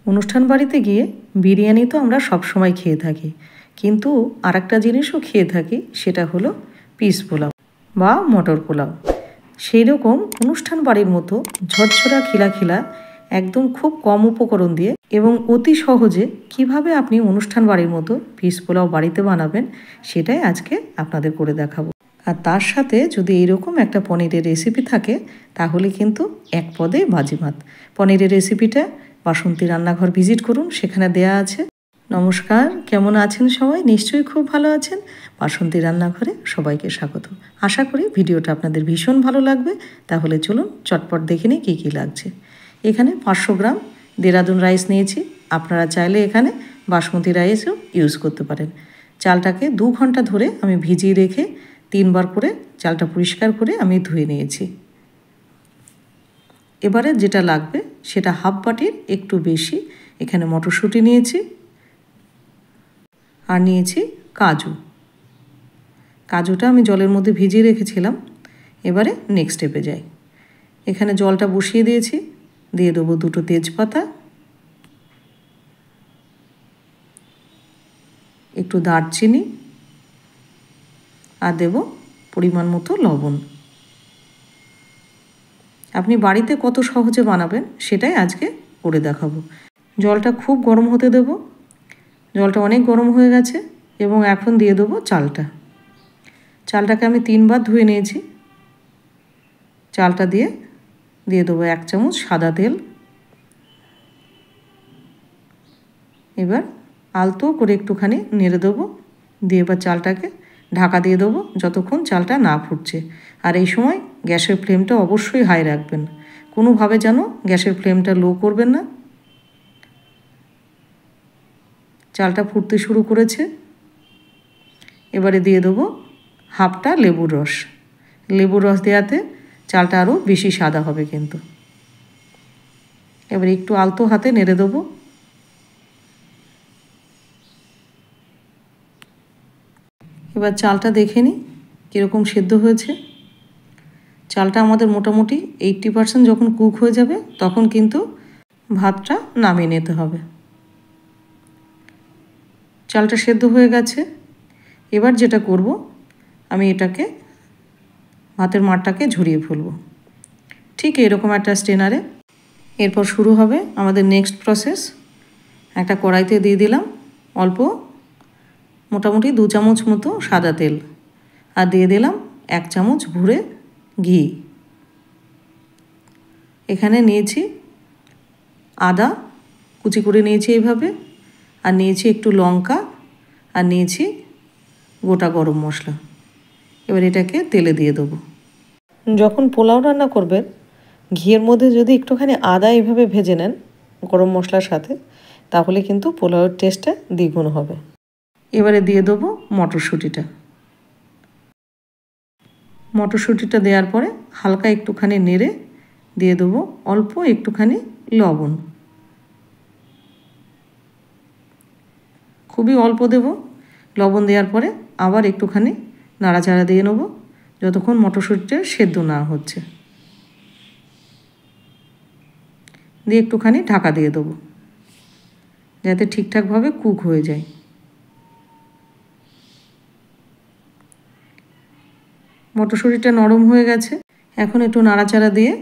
অনুষ্ঠান বাড়িতে গিয়ে বিরিয়ানি তো আমরা সব সময় খেয়ে থাকি, কিন্তু আরেকটা জিনিসও খেয়ে থাকি, সেটা হলো পিস পোলাও বা মটর পোলাও। সেই রকম অনুষ্ঠান বাড়ির মতো ঝরঝরা খিলাখিলা একদম খুব কম উপকরণ দিয়ে এবং অতি সহজে কিভাবে আপনি অনুষ্ঠান বাড়ির মতো পিস পোলাও বাড়িতে বানাবেন, সেটাই আজকে আপনাদের করে দেখাবো। আর তার সাথে যদি এইরকম একটা পনিরের রেসিপি থাকে, তাহলে কিন্তু এক পদে বাজিমাত। পনিরের রেসিপিটা বাসন্তী রান্নাঘর ভিজিট করুন, সেখানে দেয়া আছে। নমস্কার, কেমন আছেন সবাই? নিশ্চয়ই খুব ভালো আছেন। বাসন্তী রান্নাঘরে সবাইকে স্বাগত। আশা করি ভিডিওটা আপনাদের ভীষণ ভালো লাগবে। তাহলে চলুন চটপট দেখে নিই কী কী লাগছে। এখানে 500 গ্রাম দেরাদুন রাইস নিয়েছি। আপনারা চাইলে এখানে বাসমতি রাইসও ইউজ করতে পারেন। চালটাকে 2 ঘন্টা ধরে আমি ভিজিয়ে রেখে 3 বার করে চালটা পরিষ্কার করে আমি ধুয়ে নিয়েছি। এবারে যেটা লাগবে সেটা হাফ বাটির একটু বেশি এখানে মটরশুঁটি নিয়েছি, আর নিয়েছি কাজু। কাজুটা আমি জলের মধ্যে ভিজিয়ে রেখেছিলাম। এবারে নেক্সট স্টেপে যাই। এখানে জলটা বসিয়ে দিয়েছি, দিয়ে দেবো 2টো তেজপাতা, একটু দারচিনি, আর দেব পরিমাণ মতো লবণ। আপনি বাড়িতে কত সহজে বানাবেন সেটাই আজকে করে দেখাবো। জলটা খুব গরম হতে দেব। জলটা অনেক গরম হয়ে গেছে এবং এখন দিয়ে দেবো চালটা। চালটাকে আমি 3 বার ধুয়ে নিয়েছি। চালটা দিয়ে দেবো 1 চামচ সাদা তেল। এবার আলতো করে একটুখানি নেড়ে দেবো, দিয়ে এবার চালটাকে ঢাকা দিয়ে দেবো যতক্ষণ চালটা না ফুটছে। আর এই সময় গ্যাসের ফ্লেমটা অবশ্যই হাই রাখবেন, কোনোভাবে যেন গ্যাসের ফ্লেমটা লো করবেন না। চালটা ফুটতে শুরু করেছে। এবারে দিয়ে দেবো হাফটা লেবুর রস। লেবুর রস দেওয়াতে চালটা আরও বেশি সাদা হবে কিন্তু। এবার একটু আলতো হাতে নেড়ে দেবো। এবার চালটা দেখে নিই কীরকম সেদ্ধ হয়েছে। চালটা আমাদের মোটামুটি 80% যখন কুক হয়ে যাবে তখন কিন্তু ভাতটা নামিয়ে নিতে হবে। চালটা সেদ্ধ হয়ে গেছে। এবার যেটা করব, আমি এটাকে ভাতের মাড়টাকে ঝরিয়ে ফেলব ঠিক এরকম একটা স্ট্রেনারে। এরপর শুরু হবে আমাদের নেক্সট প্রসেস। একটা কড়াইতে দিয়ে দিলাম অল্প মোটামুটি 2 চামচ মতো সাদা তেল, আর দিয়ে দিলাম 1 চামচ ভুরে ঘি। এখানে নিয়েছি আদা কুচি করে নিয়েছি এইভাবে, আর নিয়েছি একটু লঙ্কা, আর নিয়েছি গোটা গরম মশলা। এবার এটাকে তেলে দিয়ে দেবো। যখন পোলাও রান্না করবেন, ঘিয়ের মধ্যে যদি একটুখানি আদা এইভাবে ভেজে নেন গরম মশলার সাথে, তাহলে কিন্তু পোলাওয়ের টেস্টটা দ্বিগুণ হবে। এবারে দিয়ে দেবো মটরশুঁটিটা। মটরশুঁটিটা দেওয়ার পরে হালকা একটুখানি নেড়ে দিয়ে দেবো অল্প একটুখানি লবণ। খুবই অল্প দেব। লবণ দেওয়ার পরে আবার একটুখানি নাড়াচাড়া দিয়ে নেব যতক্ষণ মটরশুঁটিটা সেদ্ধ না হচ্ছে। দিয়ে একটুখানি ঢাকা দিয়ে দেবো যাতে ঠিকঠাকভাবে কুক হয়ে যায়। মটরশুঁটিটা নরম হয়ে গেছে। এখন একটু নাড়াচাড়া দিয়ে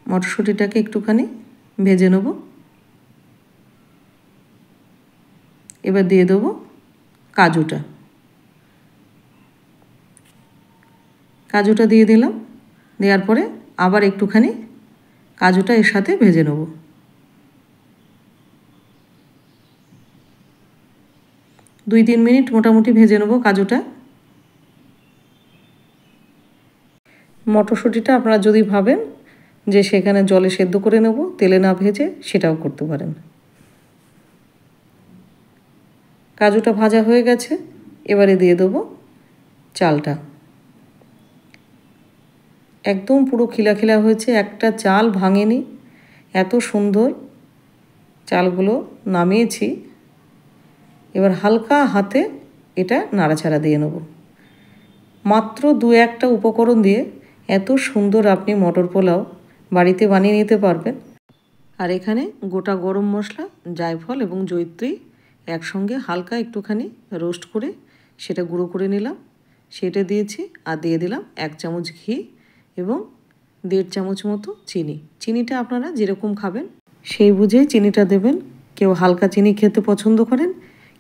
মটরশুঁটিটাকে একটুখানি ভেজে নেব। এবার দিয়ে দেবো কাজুটা। কাজুটা দিয়ে দিলাম। দেওয়ার পরে আবার একটুখানি কাজুটা এর সাথে ভেজে নেব। দুই 3 মিনিট মোটামুটি ভেজে নেব কাজুটা। মটরশুঁটিটা আপনারা যদি ভাবেন যে সেখানে জলে সেদ্ধ করে নেব তেলে না ভেজে, সেটাও করতে পারেন। কাজুটা ভাজা হয়ে গেছে। এবারে দিয়ে দেবো চালটা। একদম পুরো খিলাখিলা হয়েছে, একটা চাল ভাঙেনি, এত সুন্দর চালগুলো নামিয়েছি। এবার হালকা হাতে এটা নাড়াচাড়া দিয়ে নেব। মাত্র 2-1টা উপকরণ দিয়ে এত সুন্দর আপনি মটর পোলাও বাড়িতে বানিয়ে নিতে পারবেন। আর এখানে গোটা গরম মশলা, জায়ফল এবং জয়িত্রী একসঙ্গে হালকা একটুখানি রোস্ট করে সেটা গুঁড়ো করে নিলাম, সেটা দিয়েছি। আর দিয়ে দিলাম 1 চামচ ঘি এবং 1.5 চামচ মতো চিনি। চিনিটা আপনারা যেরকম খাবেন সেই বুঝে চিনিটা দেবেন। কেউ হালকা চিনি খেতে পছন্দ করেন,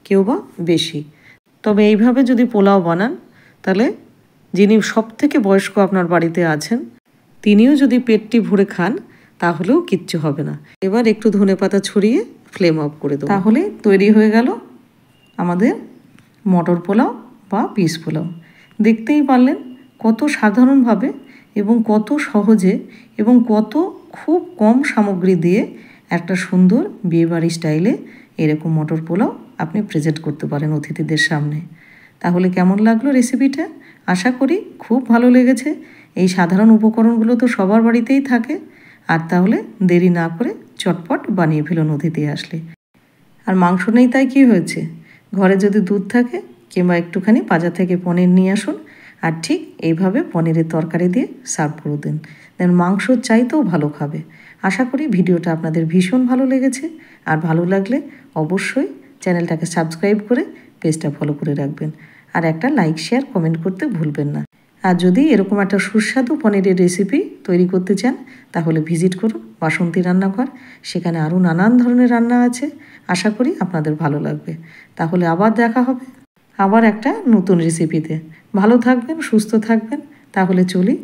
কেউ বা বেশি। তবে এইভাবে যদি পোলাও বানান তাহলে যিনি সবথেকে বয়স্ক আপনার বাড়িতে আছেন তিনিও যদি পেটটি ভরে খান তাহলেও কিচ্ছু হবে না। এবার একটু ধনেপাতা ছড়িয়ে ফ্লেম অফ করে দেবো। তাহলে তৈরি হয়ে গেল আমাদের মটর পোলাও বা পিস পোলাও। দেখতেই পারলেন কত সাধারণভাবে এবং কত সহজে এবং কত খুব কম সামগ্রী দিয়ে একটা সুন্দর বিয়েবাড়ি স্টাইলে এরকম মটর পোলাও আপনি প্রেজেন্ট করতে পারেন অতিথিদের সামনে। তাহলে কেমন লাগলো রেসিপিটা? আশা করি খুব ভালো লেগেছে। এই সাধারণ উপকরণগুলো তো সবার বাড়িতেই থাকে। আর তাহলে দেরি না করে চটপট বানিয়ে ফেলুন অতিথি আসলে। আর মাংস নেই তাই কি হয়েছে, ঘরে যদি দুধ থাকে কিংবা একটুখানি বাজার থেকে পনির নিয়ে আসুন আর ঠিক এইভাবে পনিরের তরকারি দিয়ে সার্ভ করে দিন। দেন মাংসর চাইতেও ভালো খাবে। আশা করি ভিডিওটা আপনাদের ভীষণ ভালো লেগেছে। আর ভালো লাগলে অবশ্যই চ্যানেলটাকে সাবস্ক্রাইব করে পেজটা ফলো করে রাখবেন। আর একটা লাইক, শেয়ার, কমেন্ট করতে ভুলবেন না। আর যদি এরকম একটা সুস্বাদু পনিরের রেসিপি তৈরি করতে চান তাহলে ভিজিট করুন বাসন্তী রান্নাঘর। সেখানে আরও নানান ধরনের রান্না আছে। আশা করি আপনাদের ভালো লাগবে। তাহলে আবার দেখা হবে আবার একটা নতুন রেসিপিতে। ভালো থাকবেন, সুস্থ থাকবেন। তাহলে চলি।